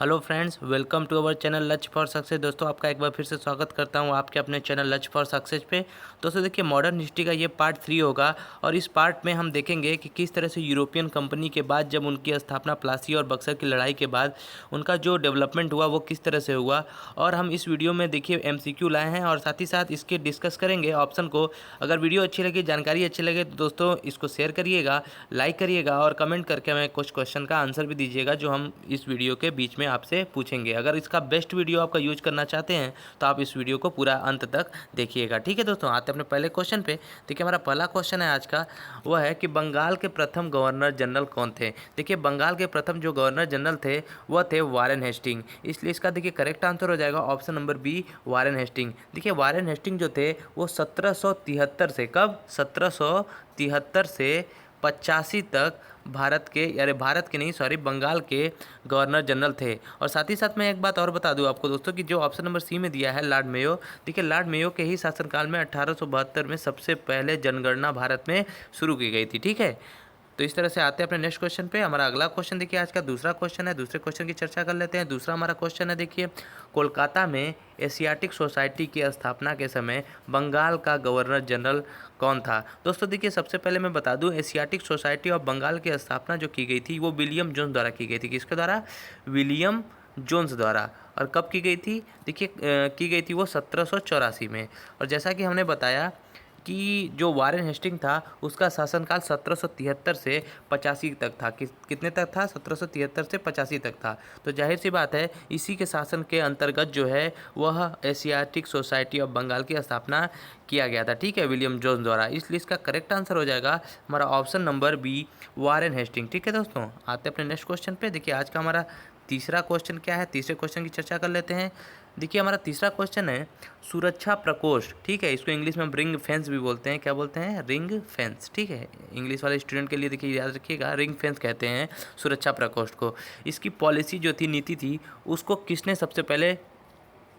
Hello friends, welcome to our channel latch for success. दोस्तों, आपका एक बार फिर से स्वागत करता हूं आपके अपने चैनल लच फॉर सक्सेस पे। दोस्तों देखिए, मॉडर्न हिस्ट्री का ये पार्ट 3 होगा और इस पार्ट में हम देखेंगे कि किस तरह से यूरोपियन कंपनी के बाद जब उनकी स्थापना प्लासी और बक्सर की लड़ाई के बाद उनका जो डेवलपमेंट हुआ वो किस तरह से हुआ। और हम इस वीडियो में देखिए MCQ लाए हैं और साथ ही साथ इसके डिस्कस करेंगे ऑप्शन को। अगर वीडियो अच्छी लगे, जानकारी अच्छी लगे तो दोस्तों इसको शेयर करिएगा, लाइक करिएगा और कमेंट करके हमें कुछ क्वेश्चन का आंसर भी दीजिएगा जो हम इस वीडियो के बीच में आपसे पूछेंगे। अगर इसका बेस्ट वीडियो आपका यूज करना चाहते हैं तो आप इस वीडियो को पूरा अंत तक देखिएगा। ठीक है दोस्तों, आते हैं अपने पहले क्वेश्चन पे। देखिए, हमारा पहला क्वेश्चन है आज का, वह है कि बंगाल के प्रथम गवर्नर जनरल कौन थे। देखिए, बंगाल के प्रथम जो गवर्नर जनरल थे वह थे वारेन हेस्टिंग। इसलिए इसका देखिए करेक्ट आंसर हो जाएगा option number B, Warren Hastings. देखिए, वारेन हेस्टिंग जो थे वो 1773 से, कब, 1773 से 85 तक भारत के, अरे भारत के नहीं सॉरी, बंगाल के गवर्नर जनरल थे। और साथ ही साथ मैं एक बात और बता दूं आपको दोस्तों कि जो ऑप्शन नंबर सी में दिया है लॉर्ड मेयो, देखिए लॉर्ड मेयो के ही शासनकाल में 1872 में सबसे पहले जनगणना भारत में शुरू की गई थी। ठीक है, तो इस तरह से आते हैं अपने नेक्स्ट क्वेश्चन पे। हमारा अगला क्वेश्चन देखिए आज का दूसरा क्वेश्चन है। दूसरे क्वेश्चन की चर्चा कर लेते हैं। दूसरा हमारा क्वेश्चन है, देखिए कोलकाता में एशियाटिक सोसाइटी की स्थापना के समय बंगाल का गवर्नर जनरल कौन था। दोस्तों देखिए, सबसे पहले मैं बता दूं, एशियाटिक सोसाइटी ऑफ बंगाल की स्थापना जो की गई थी वो विलियम जोन्स द्वारा की गई थी। किसके द्वारा? विलियम जोन्स द्वारा। और कब की गई थी? देखिए की गई थी वो 1784 में। और जैसा कि हमने बताया कि जो वारेन हेस्टिंग था उसका शासनकाल 1773 से 85 तक था। कितने तक था? 1773 से 85 तक था। तो जाहिर सी बात है इसी के शासन के अंतर्गत जो है वह एशियाटिक सोसाइटी ऑफ बंगाल की स्थापना किया गया था। ठीक है, विलियम जोन्स द्वारा। इसलिए इसका करेक्ट आंसर हो जाएगा हमारा option number B, Warren Hastings. ठीक है दोस्तों, आते हैं अपने नेक्स्ट क्वेश्चन पे। देखिए आज का हमारा तीसरा क्वेश्चन क्या है, तीसरे क्वेश्चन की चर्चा कर लेते हैं। देखिए हमारा तीसरा क्वेश्चन है सुरक्षा प्रकोष्ठ। ठीक है, इसको इंग्लिश में हम रिंग फेंस भी बोलते हैं। क्या बोलते हैं? Ring fence. ठीक है, इंग्लिश वाले स्टूडेंट के लिए देखिए याद रखिएगा, रिंग फेंस कहते हैं सुरक्षा प्रकोष्ठ को। इसकी पॉलिसी जो थी, नीति थी, उसको किसने सबसे पहले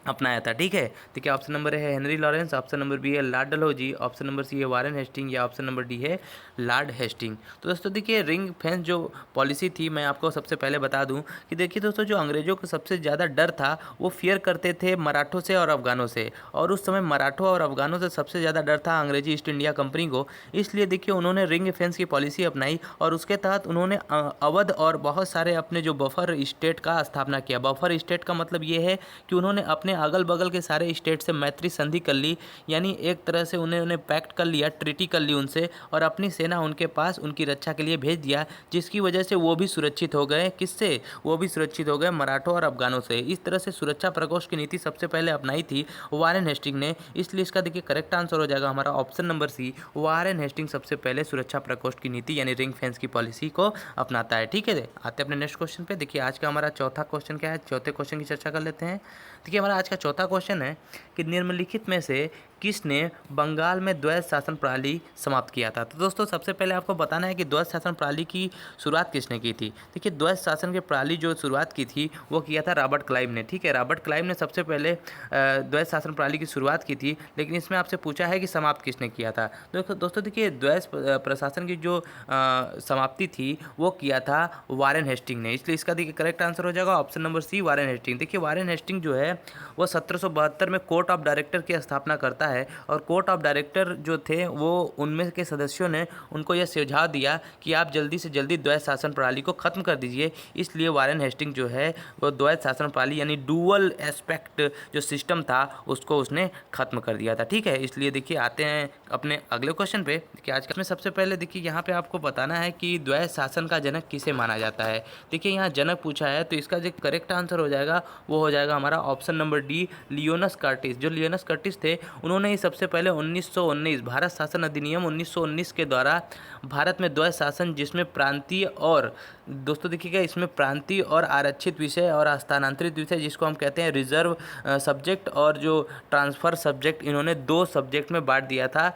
अपनाया था। ठीक है, देखिए ऑप्शन नंबर है Henry Lawrence, option number B है Lord Dalhousie, option number C है वारेन हेस्टिंग या ऑप्शन नंबर डी है लॉर्ड हेस्टिंग। तो दोस्तों देखिए, रिंग फेंस जो पॉलिसी थी, मैं आपको सबसे पहले बता दूं कि देखिए दोस्तों, जो अंग्रेजों को सबसे ज़्यादा डर था वो फियर करते थे मराठों से और अफगानों से। और उस समय मराठों और अफगानों से सबसे ज़्यादा डर था अंग्रेजी ईस्ट इंडिया कंपनी को। इसलिए देखिए उन्होंने रिंग फेंस की पॉलिसी अपनाई और उसके तहत उन्होंने अवध और बहुत सारे अपने जो बफर स्टेट का स्थापना किया। बफर स्टेट का मतलब ये है कि उन्होंने अपने अगल बगल के सारे स्टेट से मैत्री संधि कर ली, यानी एक तरह से उन्हें पैक्ट कर लिया, ट्रीटी कर ली उनसे, और अपनी सेना उनके पास उनकी रक्षा के लिए भेज दिया, जिसकी वजह से वो भी सुरक्षित हो गए। किससे? वो भी सुरक्षित हो गए मराठों और अफगानों से। इस तरह से सुरक्षा प्रकोष्ठ की नीति सबसे पहले अपनाई थी वारेन हेस्टिंग ने। इसलिए इसका देखिए करेक्ट आंसर हो जाएगा हमारा option number C, Warren Hastings सबसे पहले सुरक्षा प्रकोष्ठ की नीति यानी रिंग फेंस की पॉलिसी को अपनाता है। ठीक है, आते हैं अपने नेक्स्ट क्वेश्चन पे। देखिए आज का हमारा चौथा क्वेश्चन क्या है, चौथे क्वेश्चन की चर्चा कर लेते हैं। देखिए हमारा आज का चौथा क्वेश्चन है कि निम्नलिखित में से किसने बंगाल में द्वैध शासन प्रणाली समाप्त किया था। तो दोस्तों सबसे पहले आपको बताना है कि द्वैध शासन प्रणाली की शुरुआत किसने की थी। देखिए द्वैध शासन की प्रणाली जो शुरुआत की थी वो किया था रॉबर्ट क्लाइव ने। ठीक है, रॉबर्ट क्लाइव ने सबसे पहले द्वैध शासन प्रणाली की शुरुआत की थी, लेकिन इसमें आपसे पूछा है कि समाप्त किसने किया था। दोस्तों देखिए, द्वैध प्रशासन की जो समाप्ति थी वो किया था वारेन हेस्टिंग ने। इसलिए इसका देखिए करेक्ट आंसर हो जाएगा option number C, Warren Hastings. देखिए वारेन हेस्टिंग जो है वो 1772 में कोर्ट ऑफ डायरेक्टर की स्थापना करता है और कोर्ट ऑफ डायरेक्टर जो थे वो उनमें के सदस्यों ने उनको यह सुझाव दिया कि आप जल्दी से जल्दी द्वैध शासन प्रणाली को खत्म कर दीजिए। इसलिए वारेन हेस्टिंग जो है वो द्वैध शासन प्रणाली यानी डुअल एस्पेक्ट जो सिस्टम था उसको उसने खत्म कर दिया था। ठीक है, इसलिए देखिए आते हैं अपने अगले क्वेश्चन पे कि आज का में सबसे पहले देखिए यहाँ पे आपको बताना है कि द्वैध शासन का जनक किसे माना जाता है। देखिए यहाँ जनक पूछा है तो इसका जो करेक्ट आंसर हो जाएगा वो हो जाएगा हमारा ऑप्शन नंबर डी, लियोनस कर्टिस। जो लियोनस कर्टिस थे उन्होंने ही सबसे पहले 1919 भारत शासन अधिनियम 1919 के द्वारा भारत में द्वैध शासन, जिसमें प्रांतीय और दोस्तों देखिएगा इसमें प्रांतीय और आरक्षित विषय और स्थानांतरित विषय जिसको हम कहते हैं रिजर्व सब्जेक्ट और जो ट्रांसफ़र सब्जेक्ट, इन्होंने 2 सब्जेक्ट में बांट दिया था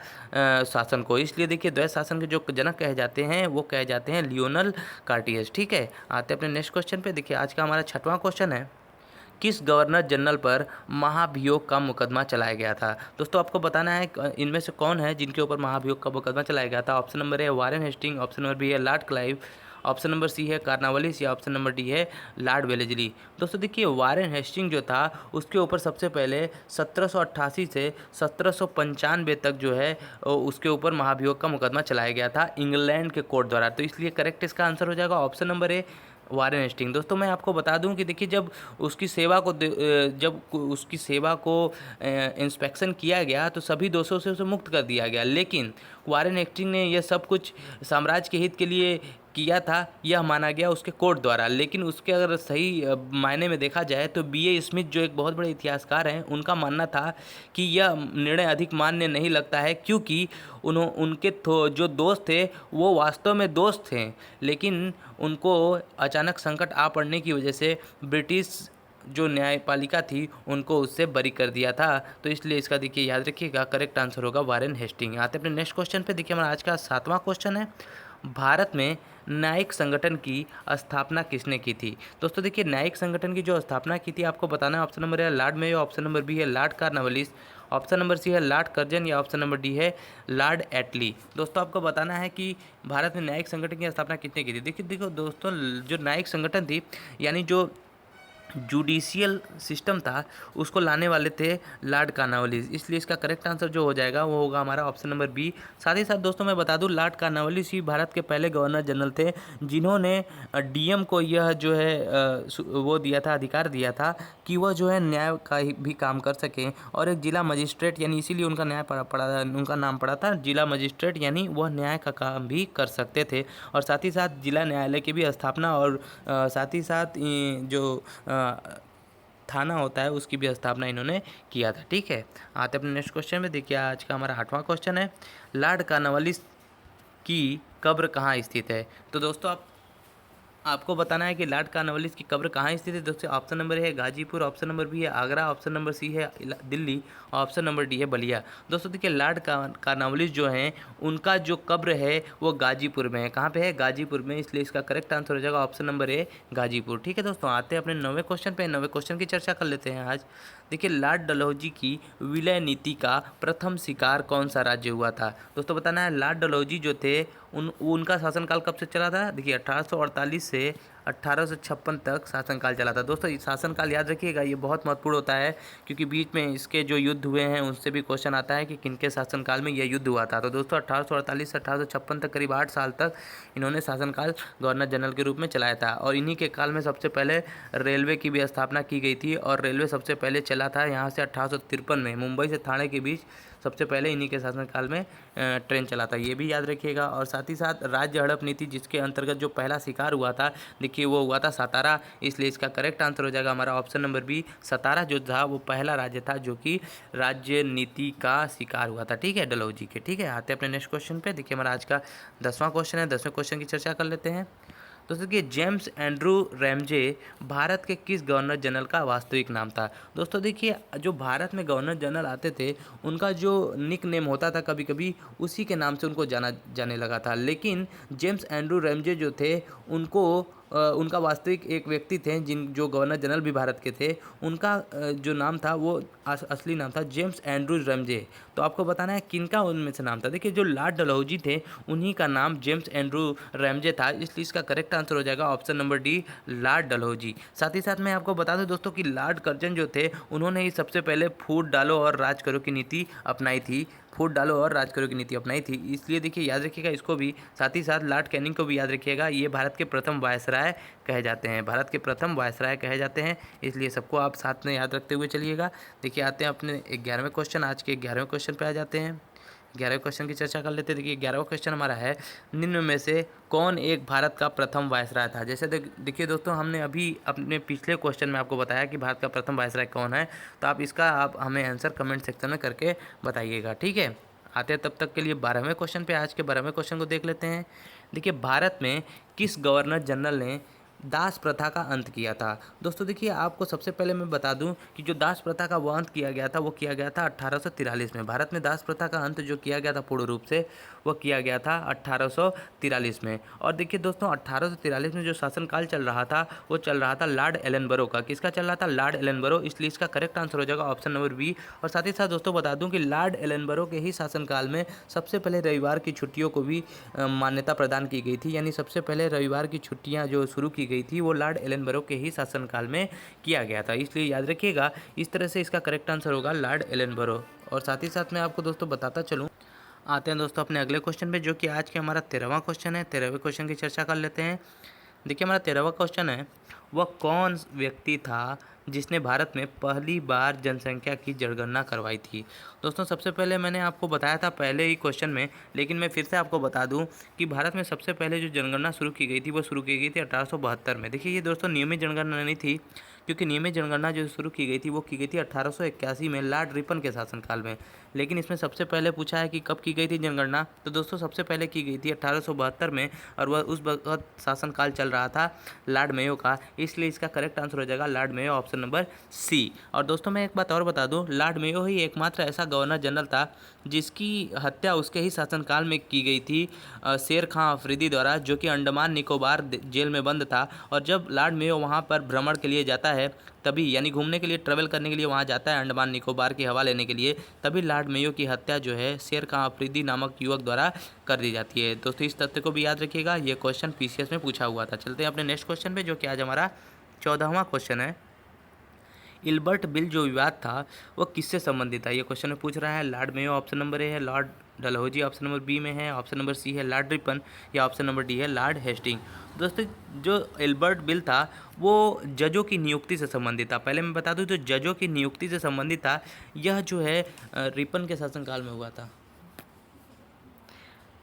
शासन को। इसलिए देखिए द्वैध शासन के जो जनक कहे जाते हैं वो कहे जाते हैं लियोनल कार्टियस। ठीक है, आते हैं अपने नेक्स्ट क्वेश्चन पे। देखिए आज का हमारा छठवां क्वेश्चन है, किस गवर्नर जनरल पर महाभियोग का मुकदमा चलाया गया था। दोस्तों आपको बताना है इनमें से कौन है जिनके ऊपर महाभियोग का मुकदमा चलाया गया था। Option number A Warren Hasting, option number B है Lord Clive, option number C है कार्नवालिस या ऑप्शन नंबर डी है लॉर्ड वेलेस्ली। दोस्तों देखिए वारेन हेस्टिंग जो था उसके ऊपर सबसे पहले 1788 से 1795 तक जो है उसके ऊपर महाभियोग का मुकदमा चलाया गया था इंग्लैंड के कोर्ट द्वारा। तो इसलिए करेक्ट इसका आंसर हो जाएगा option number A Warren Hastings. दोस्तों मैं आपको बता दूं कि देखिए जब उसकी सेवा को इंस्पेक्शन किया गया तो सभी दोषों से उसे मुक्त कर दिया गया, लेकिन वारेन हेस्टिंग ने यह सब कुछ साम्राज्य के हित के लिए किया था यह माना गया उसके कोर्ट द्वारा। लेकिन उसके अगर सही मायने में देखा जाए तो बी ए स्मिथ जो एक बहुत बड़े इतिहासकार हैं उनका मानना था कि यह निर्णय अधिक मान्य नहीं लगता है, क्योंकि उनके जो दोस्त थे वो वास्तव में दोस्त थे, लेकिन उनको अचानक संकट आ पड़ने की वजह से ब्रिटिश जो न्यायपालिका थी उनको उससे बरी कर दिया था। तो इसलिए इसका देखिए याद रखिएगा करेक्ट आंसर होगा वारेन हेस्टिंग। आते अपने नेक्स्ट क्वेश्चन पे। देखिए हमारा आज का 7वां क्वेश्चन है, भारत में न्यायिक संगठन की स्थापना किसने की थी। दोस्तों देखिए न्यायिक संगठन की जो स्थापना की थी आपको बताना है ऑप्शन नंबर है Lord Mayo, option number B है Lord Cornwallis, option number C है लॉर्ड कर्जन या ऑप्शन नंबर डी है लॉर्ड एटली। दोस्तों आपको बताना है कि भारत में न्यायिक संगठन की स्थापना किसने की थी। देखिए देखो दोस्तों जो न्यायिक संगठन थी यानी जो जुडिशियल सिस्टम था उसको लाने वाले थे लॉर्ड कार्नवालिस, इसलिए इसका करेक्ट आंसर जो हो जाएगा वो होगा हमारा ऑप्शन नंबर बी। साथ ही साथ दोस्तों मैं बता दूं लॉर्ड कार्नवालिस ही भारत के पहले गवर्नर जनरल थे जिन्होंने डीएम को यह जो है वो दिया था, अधिकार दिया था कि वह जो है न्याय का भी काम कर सकें, और एक जिला मजिस्ट्रेट यानी इसीलिए उनका उनका नाम पड़ा था जिला मजिस्ट्रेट, यानी वह न्याय का काम भी कर सकते थे। और साथ ही साथ जिला न्यायालय की भी स्थापना और साथ ही साथ जो थाना होता है उसकी भी स्थापना इन्होंने किया था। ठीक है, आते अपने नेक्स्ट क्वेश्चन में। देखिए आज का हमारा 8वां क्वेश्चन है, लॉर्ड कार्नवालिस की कब्र कहाँ स्थित है। तो दोस्तों आपको बताना है कि लॉर्ड कार्नवालिस की कब्र कहाँ स्थित है। दोस्तों ऑप्शन नंबर है गाजीपुर, ऑप्शन नंबर बी है आगरा, ऑप्शन नंबर सी है दिल्ली, ऑप्शन नंबर डी है बलिया। दोस्तों देखिए लॉर्ड कार्नवालिस जो हैं उनका जो कब्र है वो गाजीपुर में है। कहाँ पे है? गाजीपुर में, इसलिए इसका करेक्ट आंसर हो जाएगा ऑप्शन नंबर ए गाजीपुर। ठीक है दोस्तों, आते हैं अपने 9वें क्वेश्चन पे। 9वें क्वेश्चन की चर्चा कर लेते हैं आज। देखिए लॉर्ड डलहौजी की विलय नीति का प्रथम शिकार कौन सा राज्य हुआ था। दोस्तों बताना है लॉर्ड डलहौजी जो थे उनका शासनकाल कब से चला था। देखिए 1848 से 1856 तक शासनकाल चला था। दोस्तों ये शासनकाल याद रखिएगा, ये बहुत महत्वपूर्ण होता है क्योंकि बीच में इसके जो युद्ध हुए हैं उनसे भी क्वेश्चन आता है कि किनके शासनकाल में यह युद्ध हुआ था। तो दोस्तों 1848 से 1856 तक करीब 8 साल तक इन्होंने शासनकाल गवर्नर जनरल के रूप में चलाया था। और इन्हीं के काल में सबसे पहले रेलवे की भी स्थापना की गई थी, और रेलवे सबसे पहले चला था यहाँ से 1853 में मुंबई से ठाणे के बीच सबसे पहले इन्हीं के शासनकाल में ट्रेन चला था, ये भी याद रखिएगा। और साथ ही साथ राज्य हड़प नीति जिसके अंतर्गत जो पहला शिकार हुआ था देखिए वो हुआ था सतारा, इसलिए इसका करेक्ट आंसर हो जाएगा हमारा ऑप्शन नंबर बी। सतारा जो था वो पहला राज्य था जो कि राज्य नीति का शिकार हुआ था। ठीक है डलहौजी के। ठीक है, आते हैं अपने नेक्स्ट क्वेश्चन पे। देखिए हमारा आज का 10वां क्वेश्चन है। 10वें क्वेश्चन की चर्चा कर लेते हैं। दोस्तों देखिए जेम्स एंड्रू रैमजे भारत के किस गवर्नर जनरल का वास्तविक नाम था। दोस्तों देखिए जो भारत में गवर्नर जनरल आते थे उनका जो निक नेम होता था कभी कभी उसी के नाम से उनको जाना जाने लगा था, लेकिन जेम्स एंड्रू रैमजे जो थे उनको उनका वास्तविक एक व्यक्ति थे जो गवर्नर जनरल भी भारत के थे, उनका जो नाम था वो असली नाम था जेम्स एंड्रू रैमजे। तो आपको बताना है किनका उनमें से नाम था। देखिए जो लॉर्ड डलहौजी थे उन्हीं का नाम जेम्स एंड्रू रैमजे था, इसलिए इसका करेक्ट आंसर हो जाएगा option number D Lord Dalhousie. साथ ही साथ मैं आपको बता दूं दोस्तों कि लॉर्ड कर्जन जो थे उन्होंने ही सबसे पहले फूट डालो और राज करो की नीति अपनाई थी, फूट डालो और राज करो की नीति अपनाई थी, इसलिए देखिए याद रखिएगा इसको भी। साथ ही साथ लॉर्ड कैनिंग को भी याद रखिएगा, ये भारत के प्रथम वायसराय कहे जाते हैं, भारत के प्रथम वायसराय कहे जाते हैं, इसलिए सबको आप साथ में याद रखते हुए चलिएगा। देखिए आते हैं अपने 11वें क्वेश्चन, आज के 11वें क्वेश्चन पे आ जाते हैं। 11वें क्वेश्चन की चर्चा कर लेते हैं। देखिए 11वां क्वेश्चन हमारा है, निम्न में से कौन एक भारत का प्रथम वायसराय था। जैसे देखिए दोस्तों हमने अभी अपने पिछले क्वेश्चन में आपको बताया कि भारत का प्रथम वायसराय कौन है, तो आप इसका आप हमें आंसर कमेंट सेक्शन में करके बताइएगा। ठीक है, आते हैं तब तक के लिए 12वें क्वेश्चन पे। आज के 12वें क्वेश्चन को देख लेते हैं। देखिए भारत में किस गवर्नर जनरल ने दास प्रथा का अंत किया था। दोस्तों देखिए, आपको सबसे पहले मैं बता दूं कि जो दास प्रथा का वो अंत किया गया था, वो किया गया था 1843 में। भारत में दास प्रथा का अंत जो किया गया था पूर्ण रूप से, वो किया गया था 1843 में। और देखिए दोस्तों, 1843 में जो शासनकाल चल रहा था, वो चल रहा था लॉर्ड एलनबरो का। किसका चल रहा था? Lord Ellenborough. इसलिए इसका करेक्ट आंसर हो जाएगा ऑप्शन नंबर बी। और साथ ही साथ दोस्तों बता दूं कि लॉर्ड एलनबरो के ही शासनकाल में सबसे पहले रविवार की छुट्टियों को भी मान्यता प्रदान की गई थी। यानी सबसे पहले रविवार की छुट्टियां जो शुरू की गई थी, वो लॉर्ड एलनबरो के ही शासनकाल में किया गया था। इसलिए याद रखिएगा, इस तरह से इसका करेक्ट आंसर होगा लॉर्ड एलनबरो। और साथ ही साथ मैं आपको दोस्तों बताता चलूँ, आते हैं दोस्तों अपने अगले क्वेश्चन पे, जो कि आज के हमारा 13वां क्वेश्चन है। 13वें क्वेश्चन की चर्चा कर लेते हैं। देखिए, हमारा 13वां क्वेश्चन है, वह कौन व्यक्ति था जिसने भारत में पहली बार जनसंख्या की जनगणना करवाई थी? दोस्तों सबसे पहले मैंने आपको बताया था पहले ही क्वेश्चन में, लेकिन मैं फिर से आपको बता दूं कि भारत में सबसे पहले जो जनगणना शुरू की गई थी, वो शुरू की गई थी 1872 में। देखिए, ये दोस्तों नियमित जनगणना नहीं थी, क्योंकि नियमित जनगणना जो शुरू की गई थी, वो की गई थी 1881 में लॉर्ड रिपन के शासनकाल में। लेकिन इसमें सबसे पहले पूछा है कि कब की गई थी जनगणना, तो दोस्तों सबसे पहले की गई थी 1872 में, और वह उस वक्त शासनकाल चल रहा था लॉर्ड मेयो का। इसलिए इसका करेक्ट आंसर हो जाएगा Lord Mayo, option number C. और दोस्तों मैं एक बात और बता दूं, लॉर्ड मेयो ही एकमात्र ऐसा गवर्नर जनरल था जिसकी हत्या उसके ही शासनकाल में की गई थी शेर खां अफरीदी द्वारा, जो कि अंडमान निकोबार जेल में बंद था। और जब लॉर्ड मेयो वहाँ पर भ्रमण के लिए जाता है, तभी यानी घूमने के लिए, ट्रेवल करने के लिए वहाँ जाता है अंडमान निकोबार की हवा लेने के लिए, तभी लॉर्ड मेयो की हत्या जो है शेर खां अफरीदी नामक युवक द्वारा कर दी जाती है। दोस्तों इस तथ्य को भी याद रखिएगा, ये क्वेश्चन पीसीएस में पूछा हुआ था। चलते हैं अपने नेक्स्ट क्वेश्चन पे, जो कि आज हमारा 14वां क्वेश्चन है। इल्बर्ट बिल जो विवाद था, वो किससे संबंधित था? ये क्वेश्चन में पूछ रहा है। Lord Mayo option number A है, Lord Dalhousie option number B में है, ऑप्शन नंबर सी है लॉर्ड रिपन, या ऑप्शन नंबर डी है लॉर्ड हेस्टिंग। दोस्तों जो इल्बर्ट बिल था, वो जजों की नियुक्ति से संबंधित था। पहले मैं बता दूं, तो जजों की नियुक्ति से संबंधित था। यह जो है रिपन के शासनकाल में हुआ था,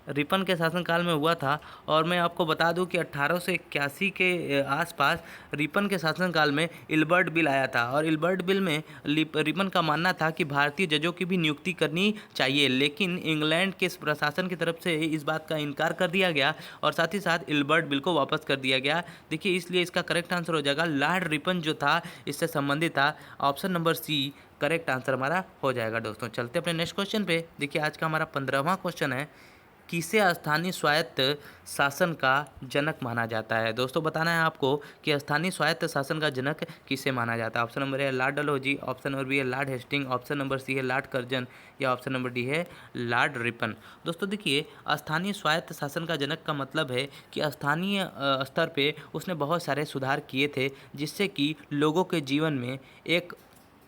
रिपन के शासनकाल में हुआ था। और मैं आपको बता दूं कि 1881 के आसपास रिपन के शासनकाल में इल्बर्ट बिल आया था। और इल्बर्ट बिल में रिपन का मानना था कि भारतीय जजों की भी नियुक्ति करनी चाहिए, लेकिन इंग्लैंड के प्रशासन की तरफ से इस बात का इनकार कर दिया गया, और साथ ही साथ इल्बर्ट बिल को वापस कर दिया गया। देखिए, इसलिए इसका करेक्ट आंसर हो जाएगा लॉर्ड रिपन जो था, इससे संबंधित था, option number C correct answer हमारा हो जाएगा। दोस्तों चलते अपने नेक्स्ट क्वेश्चन पे। देखिए, आज का हमारा 15वां क्वेश्चन है, किसे स्थानीय स्वायत्त शासन का जनक माना जाता है? दोस्तों बताना है आपको कि स्थानीय स्वायत्त शासन का जनक किसे माना जाता है। ऑप्शन नंबर ए है Lord Dalhousie, option number B है Lord Hasting, option number C है लॉर्ड कर्जन, या ऑप्शन नंबर डी है लॉर्ड रिपन। दोस्तों देखिए, स्थानीय स्वायत्त शासन का जनक का मतलब है कि स्थानीय स्तर पे उसने बहुत सारे सुधार किए थे, जिससे कि लोगों के जीवन में एक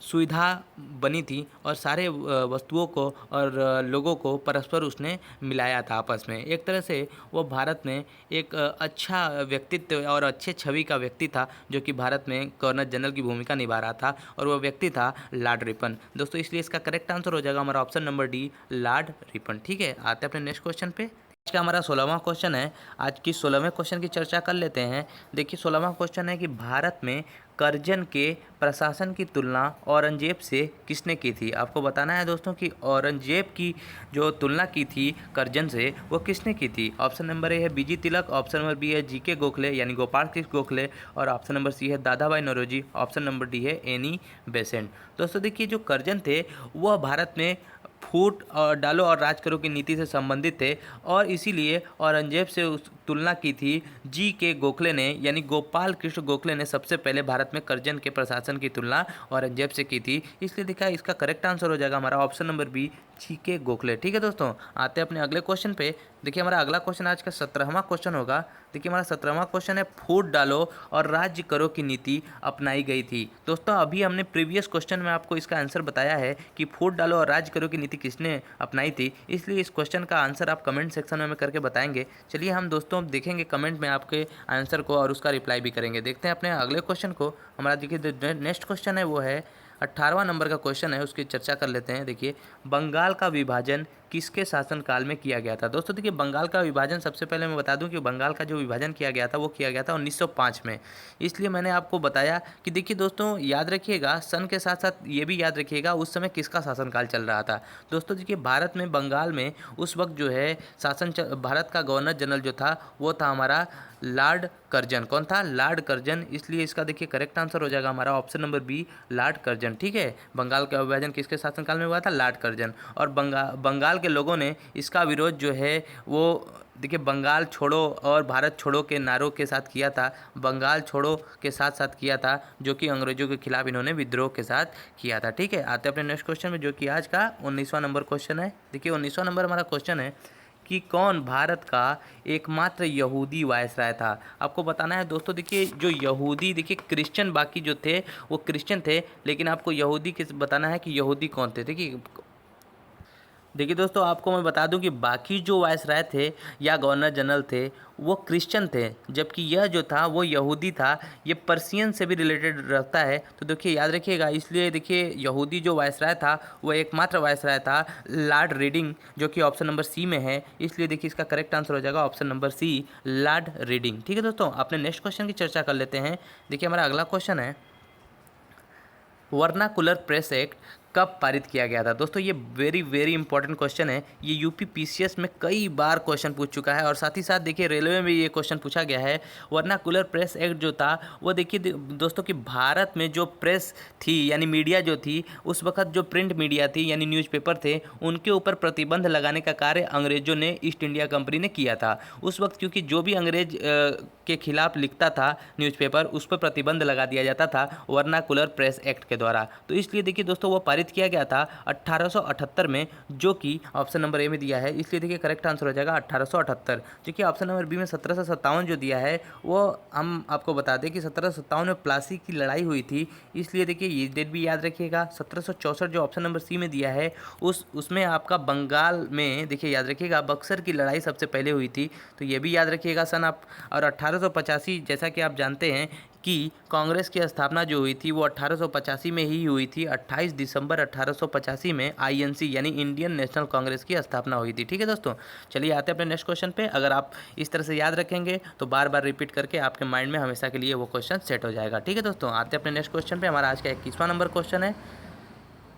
सुविधा बनी थी, और सारे वस्तुओं को और लोगों को परस्पर उसने मिलाया था आपस में। एक तरह से वो भारत में एक अच्छा व्यक्तित्व और अच्छे छवि का व्यक्ति था, जो कि भारत में गवर्नर जनरल की भूमिका निभा रहा था, और वह व्यक्ति था लॉर्ड रिपन। दोस्तों इसलिए इसका करेक्ट आंसर हो जाएगा हमारा option number D, Lord Ripon. ठीक है, आते हैं अपने नेक्स्ट क्वेश्चन पे। आज का हमारा 16वां क्वेश्चन है। आज की 16वें क्वेश्चन की चर्चा कर लेते हैं। देखिए, 16वां क्वेश्चन है कि भारत में कर्जन के प्रशासन की तुलना औरंगजेब से किसने की थी? आपको बताना है दोस्तों कि औरंगजेब की जो तुलना की थी कर्जन से, वो किसने की थी। ऑप्शन नंबर ए है बीजी तिलक, ऑप्शन नंबर बी है जीके गोखले यानी गोपाल कृष्ण गोखले, और ऑप्शन नंबर सी है दादा भाई नौरोजी, ऑप्शन नंबर डी है एनी बेसेंट। दोस्तों देखिए, जो कर्जन थे, वह भारत में फूट और डालो और राज करो की नीति से संबंधित थे, और इसीलिए औरंगजेब से उस तुलना की थी जी के गोखले ने, यानी गोपाल कृष्ण गोखले ने सबसे पहले भारत में कर्जन के प्रशासन की तुलना औरंगजेब से की थी। इसलिए देखा, इसका करेक्ट आंसर हो जाएगा हमारा ऑप्शन नंबर बी, जी के गोखले। ठीक है दोस्तों, आते हैं अपने अगले क्वेश्चन पे। देखिए, हमारा अगला क्वेश्चन आज का 17वां क्वेश्चन होगा। देखिए, हमारा 17वां क्वेश्चन है, फूट डालो और राज्य करो की नीति अपनाई गई थी। दोस्तों अभी हमने प्रीवियस क्वेश्चन में आपको इसका आंसर बताया है कि फूट डालो और राज्य करो की नीति किसने अपनाई थी, इसलिए इस क्वेश्चन का आंसर आप कमेंट सेक्शन में करके बताएंगे। चलिए हम दोस्तों देखेंगे कमेंट में आपके आंसर को, और उसका रिप्लाई भी करेंगे। देखते हैं अपने अगले क्वेश्चन को। हमारा देखिए नेक्स्ट क्वेश्चन है, वो है 18वां नंबर का क्वेश्चन है, उसकी चर्चा कर लेते हैं। देखिए, बंगाल का विभाजन किसके शासनकाल में किया गया था। दोस्तों देखिए बंगाल का विभाजन, सबसे पहले मैं बता दूं कि बंगाल का जो विभाजन किया गया था वो किया गया था 1905 में। इसलिए मैंने आपको बताया कि देखिए दोस्तों याद रखिएगा, सन के साथ साथ ये भी याद रखिएगा उस समय किसका शासनकाल चल रहा था। दोस्तों देखिए भारत में बंगाल में उस वक्त जो है भारत का गवर्नर जनरल जो था वो था हमारा लॉर्ड कर्जन। कौन था? Lord Curzon. इसलिए इसका देखिए करेक्ट आंसर हो जाएगा हमारा option number B, Lord Curzon. ठीक है, बंगाल का विभाजन किसके शासनकाल में हुआ था? Lord Curzon. और बंगाल के लोगों ने इसका विरोध जो है वो देखिए बंगाल छोड़ो और भारत छोड़ो के नारों के साथ किया था। बंगाल छोड़ो के साथ साथ किया था, जो कि अंग्रेजों के खिलाफ इन्होंने विद्रोह के साथ किया था। ठीक है, आते हैं अपने नेक्स्ट क्वेश्चन में, जो कि आज का 19वां नंबर क्वेश्चन है। देखिए 19वां नंबर हमारा क्वेश्चन है कि कौन भारत का एकमात्र यहूदी वायसराय था। आपको बताना है दोस्तों, देखिए जो यहूदी, देखिए क्रिश्चियन बाकी जो थे वो क्रिश्चियन थे, लेकिन आपको यहूदी किस बताना है कि यहूदी कौन थे। देखिए दोस्तों आपको मैं बता दूं कि बाकी जो वायसराय थे या गवर्नर जनरल थे वो क्रिश्चियन थे, जबकि यह जो था वो यहूदी था। ये पर्सियन से भी रिलेटेड रखता है, तो देखिए याद रखिएगा। इसलिए देखिए यहूदी जो वायसराय था वो एकमात्र वायसराय था लॉर्ड रीडिंग, जो कि ऑप्शन नंबर सी में है। इसलिए देखिए इसका करेक्ट आंसर हो जाएगा option number C, Lord Reading. ठीक है दोस्तों, अपने नेक्स्ट क्वेश्चन की चर्चा कर लेते हैं। देखिए हमारा अगला क्वेश्चन है, वर्नाकुलर प्रेस एक्ट कब पारित किया गया था। दोस्तों ये वेरी इंपॉर्टेंट क्वेश्चन है। ये यूपी पीसीएस में कई बार क्वेश्चन पूछ चुका है, और साथ ही साथ देखिए रेलवे में भी ये क्वेश्चन पूछा गया है। वर्नाकुलर प्रेस एक्ट जो था वो देखिए दोस्तों कि भारत में जो प्रेस थी यानी मीडिया जो थी, उस वक्त जो प्रिंट मीडिया थी यानी न्यूज़पेपर थे, उनके ऊपर प्रतिबंध लगाने का कार्य अंग्रेजों ने, ईस्ट इंडिया कंपनी ने किया था उस वक्त। क्योंकि जो भी अंग्रेज के खिलाफ लिखता था न्यूज़पेपर, उस पर प्रतिबंध लगा दिया जाता था वर्नाकुलर प्रेस एक्ट के द्वारा। तो इसलिए देखिए दोस्तों वो पारित किया गया था 1878 में, जो कि ऑप्शन नंबर ए में दिया है। इसलिए देखिए करेक्ट आंसर हो जाएगा 1878। जो कि ऑप्शन नंबर बी में 1757 जो दिया है वो हम आपको बता दें कि 1757 में प्लासी की लड़ाई हुई थी। इसलिए देखिए ये डेट भी याद रखिएगा। 1764 जो ऑप्शन नंबर सी में दिया है उसमें आपका बंगाल में देखिए याद रखिएगा बक्सर की लड़ाई सबसे पहले हुई थी, तो ये भी याद रखिएगा सन आप। और 1885 जैसा कि आप जानते हैं कि कांग्रेस की स्थापना जो हुई थी वो 1885 में ही हुई थी। 28 दिसंबर 1885 में आईएनसी यानी इंडियन नेशनल कांग्रेस की स्थापना हुई थी। ठीक है दोस्तों, चलिए आते हैं अपने नेक्स्ट क्वेश्चन पे। अगर आप इस तरह से याद रखेंगे तो बार बार रिपीट करके आपके माइंड में हमेशा के लिए वो क्वेश्चन सेट हो जाएगा। ठीक है दोस्तों, आते हैं अपने नेक्स्ट क्वेश्चन पे। हमारा आज का 21वां नंबर क्वेश्चन है,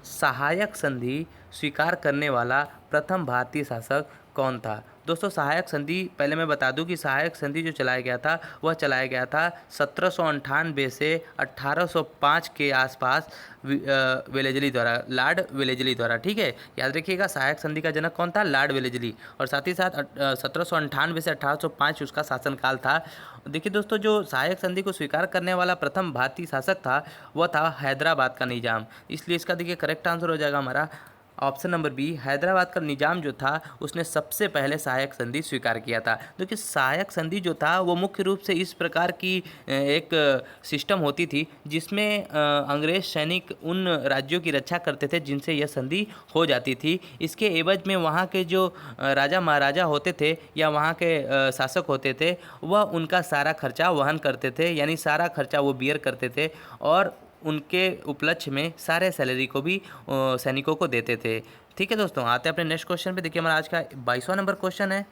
सहायक संधि स्वीकार करने वाला प्रथम भारतीय शासक कौन था। दोस्तों सहायक संधि, पहले मैं बता दूं कि सहायक संधि जो चलाया गया था वह चलाया गया था 1798 से 1805 के आसपास वेलेजली द्वारा, लॉर्ड वेलेजली द्वारा। ठीक है, याद रखिएगा सहायक संधि का जनक कौन था? Lord Wellesley. और साथ ही साथ 1798 से 1805 उसका शासनकाल था। देखिए दोस्तों जो सहायक संधि को स्वीकार करने वाला प्रथम भारतीय शासक था वह था हैदराबाद का निजाम। इसलिए इसका देखिए करेक्ट आंसर हो जाएगा हमारा ऑप्शन नंबर बी, हैदराबाद का निजाम जो था उसने सबसे पहले सहायक संधि स्वीकार किया था। देखिए सहायक संधि जो था वो मुख्य रूप से इस प्रकार की एक सिस्टम होती थी जिसमें अंग्रेज सैनिक उन राज्यों की रक्षा करते थे जिनसे यह संधि हो जाती थी। इसके एवज में वहाँ के जो राजा महाराजा होते थे या वहाँ के शासक होते थे वह उनका सारा खर्चा वहन करते थे, यानी सारा खर्चा वो बियर करते थे, और उनके उपलक्ष्य में सारे सैलरी को भी सैनिकों को देते थे। ठीक है दोस्तों, आते हैं अपने नेक्स्ट क्वेश्चन पे। देखिए हमारा आज का 22वां नंबर क्वेश्चन है,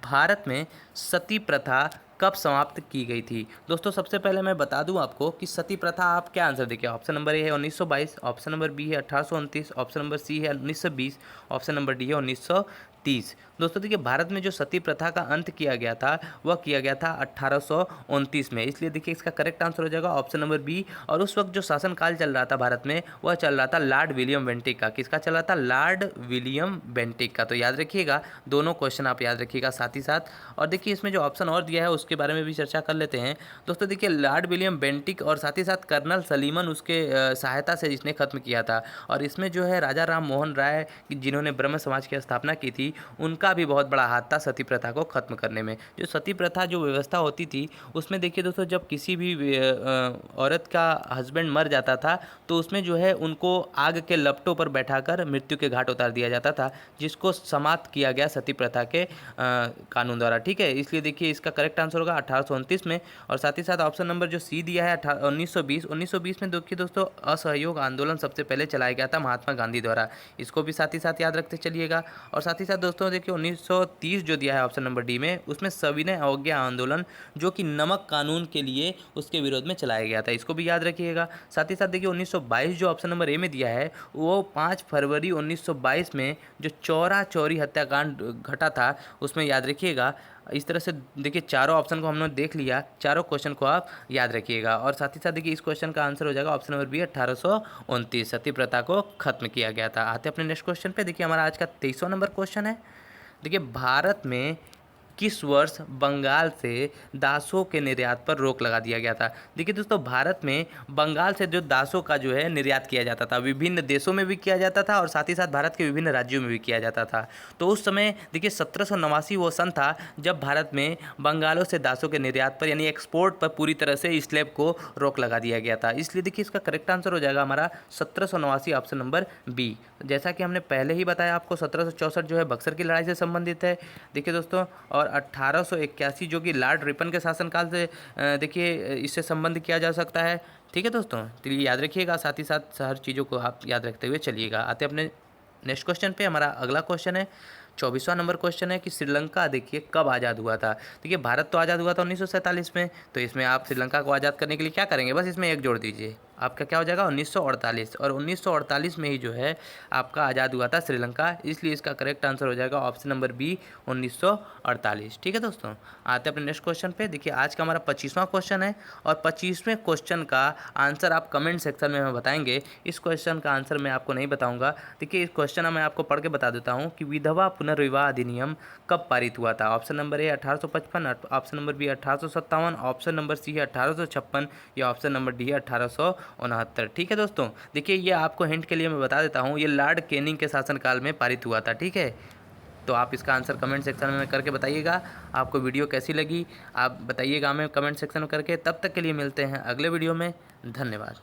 भारत में सती प्रथा कब समाप्त की गई थी। दोस्तों सबसे पहले मैं बता दूं आपको कि सती प्रथा, आप क्या आंसर देखिए, ऑप्शन नंबर ए है 1922, ऑप्शन नंबर बी है 1829, ऑप्शन नंबर सी है 1920, ऑप्शन नंबर डी है 1930। दोस्तों देखिए भारत में जो सती प्रथा का अंत किया गया था वह किया गया था 1829 में। इसलिए देखिए इसका करेक्ट आंसर हो जाएगा ऑप्शन नंबर बी। और उस वक्त जो शासनकाल चल रहा था भारत में वह चल रहा था लॉर्ड विलियम बेंटिक का। किसका चल रहा था? लॉर्ड विलियम बेंटिक का। तो याद रखिएगा, दोनों क्वेश्चन आप याद रखिएगा साथ ही साथ। और देखिए इसमें जो ऑप्शन और दिया है उसके बारे में भी चर्चा कर लेते हैं। दोस्तों देखिए लॉर्ड विलियम बेंटिक और साथ ही साथ कर्नल सलीमन उसके सहायता से इसने खत्म किया था। और इसमें जो है राजा राम मोहन राय जिन्होंने ब्रह्म समाज की स्थापना की थी थी उनका भी बहुत बड़ा हाथ था सती प्रथा को ख़त्म करने में। जो सती प्रथा जो व्यवस्था होती थी उसमें देखिए दोस्तों, जब किसी भी औरत का हस्बैंड मर जाता था तो उसमें जो है उनको आग के लपटों पर बैठाकर मृत्यु के घाट उतार दिया जाता था, जिसको समाप्त किया गया सती प्रथा के कानून द्वारा। ठीक है, इसलिए देखिए इसका करेक्ट आंसर होगा 1829 में। और साथ ही साथ ऑप्शन नंबर जो सी दिया है 1920 में देखिए दोस्तों असहयोग आंदोलन सबसे पहले चलाया गया था महात्मा गांधी द्वारा। इसको भी साथ ही साथ याद रखते चलिएगा। और साथ ही साथ दोस्तों देखिए 1930 जो दिया है ऑप्शन नंबर डी में, उसमें सविनय अवज्ञा आंदोलन जो कि नमक कानून के लिए उसके विरोध में चलाया गया था, इसको भी याद रखिएगा। साथ ही साथ देखिए 1922 जो ऑप्शन नंबर ए में दिया है वो 5 फरवरी 1922 में जो चौरा चौरी हत्याकांड घटा था उसमें याद रखिएगा। इस तरह से देखिए चारों ऑप्शन को हमने देख लिया, चारों क्वेश्चन को आप याद रखिएगा। और साथ ही साथ देखिए इस क्वेश्चन का आंसर हो जाएगा ऑप्शन नंबर बी 1829, सती प्रथा को खत्म किया गया था। आते अपने नेक्स्ट क्वेश्चन पे। देखिए हमारा आज का 23वां नंबर क्वेश्चन है। देखिए भारत में किस वर्ष बंगाल से दासों के निर्यात पर रोक लगा दिया गया था। देखिए दोस्तों भारत में बंगाल से जो दासों का जो है निर्यात किया जाता था, विभिन्न देशों में भी किया जाता था और साथ ही साथ भारत के विभिन्न राज्यों में भी किया जाता था। तो उस समय देखिए 1789 वो सन था जब भारत में बंगालों से दासों के निर्यात पर यानी एक्सपोर्ट पर पूरी तरह से स्लेब को रोक लगा दिया गया था। इसलिए देखिए इसका करेक्ट आंसर हो जाएगा हमारा 1789 ऑप्शन नंबर बी। जैसा कि हमने पहले ही बताया आपको 1764 जो है बक्सर की लड़ाई से संबंधित है देखिए दोस्तों। और 1881 जो कि लॉर्ड रिपन के शासनकाल से देखिए इससे संबंध किया जा सकता है। ठीक है दोस्तों, तो ये याद रखिएगा, साथ ही साथ हर चीज़ों को आप याद रखते हुए चलिएगा। आते अपने नेक्स्ट क्वेश्चन पे। हमारा अगला क्वेश्चन है 24वां नंबर क्वेश्चन है कि श्रीलंका देखिए कब आज़ाद हुआ था। देखिए भारत तो आज़ाद हुआ था 1947 में, तो इसमें आप श्रीलंका को आज़ाद करने के लिए क्या करेंगे, बस इसमें एक जोड़ दीजिए, आपका क्या हो जाएगा 1948। और 1948 में ही जो है आपका आज़ाद हुआ था श्रीलंका, इसलिए इसका करेक्ट आंसर हो जाएगा ऑप्शन नंबर बी 1948। ठीक है दोस्तों, आते हैं अपने नेक्स्ट क्वेश्चन पे। देखिए आज का हमारा 25वां क्वेश्चन है और 25वें क्वेश्चन का आंसर आप कमेंट सेक्शन में हमें बताएंगे। इस क्वेश्चन का आंसर मैं आपको नहीं बताऊंगा। देखिए इस क्वेश्चन मैं आपको पढ़ के बता देता हूँ कि विधवा पुनर्विवाह अधिनियम कब पारित हुआ था। Option number A 1855, option number B 1857, option number C है 1856 या ऑप्शन नंबर डी है 1869। ठीक है दोस्तों, देखिए ये आपको हिंट के लिए मैं बता देता हूँ, ये लॉर्ड कैनिंग के शासनकाल में पारित हुआ था। ठीक है, तो आप इसका आंसर कमेंट सेक्शन में करके बताइएगा। आपको वीडियो कैसी लगी आप बताइएगा हमें कमेंट सेक्शन में करके। तब तक के लिए मिलते हैं अगले वीडियो में। धन्यवाद।